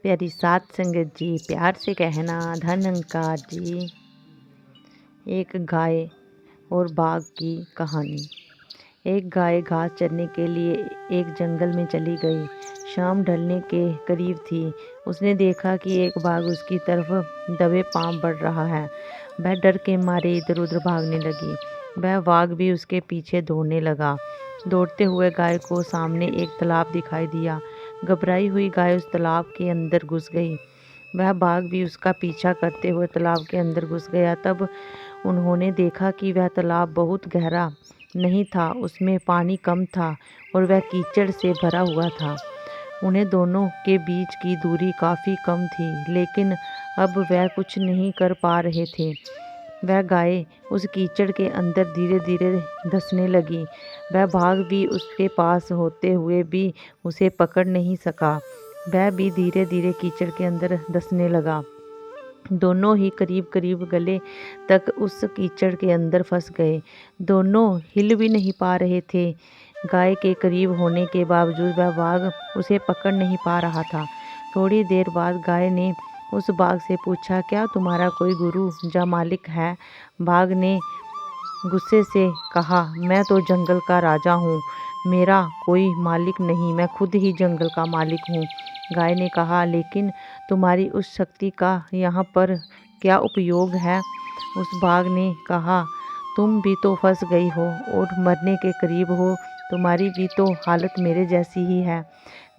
प्यारी सात संगत जी, प्यार से कहना धनंकार जी। एक गाय और बाघ की कहानी। एक गाय घास चरने के लिए एक जंगल में चली गई। शाम ढलने के करीब थी। उसने देखा कि एक बाघ उसकी तरफ दबे पांव बढ़ रहा है। वह डर के मारे इधर उधर भागने लगी। वह बाघ भी उसके पीछे दौड़ने लगा। दौड़ते हुए गाय को सामने एक तालाब दिखाई दिया। घबराई हुई गाय उस तालाब के अंदर घुस गई। वह बाघ भी उसका पीछा करते हुए तालाब के अंदर घुस गया। तब उन्होंने देखा कि वह तालाब बहुत गहरा नहीं था, उसमें पानी कम था और वह कीचड़ से भरा हुआ था। उन्हें दोनों के बीच की दूरी काफ़ी कम थी, लेकिन अब वह कुछ नहीं कर पा रहे थे। वह गाय उस कीचड़ के अंदर धीरे धीरे धंसने लगी। वह बाघ भी उसके पास होते हुए भी उसे पकड़ नहीं सका। वह भी धीरे धीरे कीचड़ के अंदर धंसने लगा। दोनों ही करीब करीब गले तक उस कीचड़ के अंदर फंस गए। दोनों हिल भी नहीं पा रहे थे। गाय के करीब होने के बावजूद वह बाघ उसे पकड़ नहीं पा रहा था। थोड़ी देर बाद गाय ने उस बाघ से पूछा, क्या तुम्हारा कोई गुरु या मालिक है? बाघ ने गुस्से से कहा, मैं तो जंगल का राजा हूँ, मेरा कोई मालिक नहीं, मैं खुद ही जंगल का मालिक हूँ। गाय ने कहा, लेकिन तुम्हारी उस शक्ति का यहाँ पर क्या उपयोग है? उस बाघ ने कहा, तुम भी तो फंस गई हो और मरने के करीब हो, तुम्हारी भी तो हालत मेरे जैसी ही है।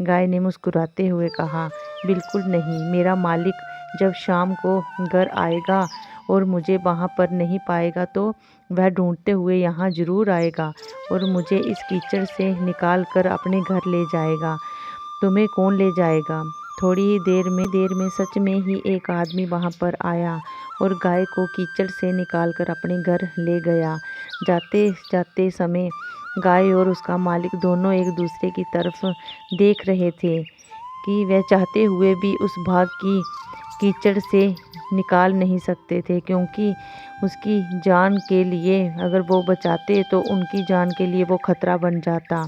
गाय ने मुस्कुराते हुए कहा, बिल्कुल नहीं, मेरा मालिक जब शाम को घर आएगा और मुझे वहाँ पर नहीं पाएगा तो वह ढूंढते हुए यहाँ ज़रूर आएगा और मुझे इस कीचड़ से निकाल कर अपने घर ले जाएगा। तुम्हें कौन ले जाएगा? थोड़ी ही देर में सच में ही एक आदमी वहाँ पर आया और गाय को कीचड़ से निकाल कर अपने घर ले गया। जाते जाते समय गाय और उसका मालिक दोनों एक दूसरे की तरफ देख रहे थे कि वह चाहते हुए भी उस बाघ की कीचड़ से निकाल नहीं सकते थे, क्योंकि उसकी जान के लिए अगर वो बचाते तो उनकी जान के लिए वो खतरा बन जाता।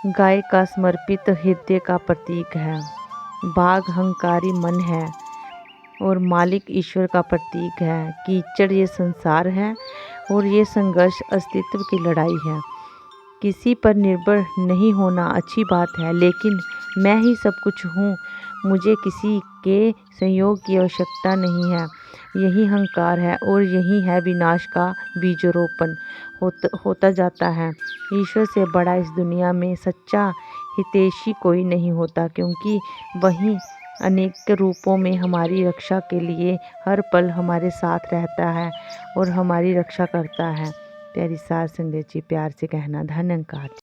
गाय का समर्पित हृदय का प्रतीक है, बाघ अहंकारी मन है और मालिक ईश्वर का प्रतीक है। कीचड़ ये संसार है और ये संघर्ष अस्तित्व की लड़ाई है। किसी पर निर्भर नहीं होना अच्छी बात है, लेकिन मैं ही सब कुछ हूँ, मुझे किसी के सहयोग की आवश्यकता नहीं है। यही अहंकार है और यही है विनाश का बीजारोपण होता जाता है। ईश्वर से बड़ा इस दुनिया में सच्चा हितैषी कोई नहीं होता, क्योंकि वही अनेक रूपों में हमारी रक्षा के लिए हर पल हमारे साथ रहता है और हमारी रक्षा करता है। प्यारी सात संगत जी, प्यार से कहना धनंकार।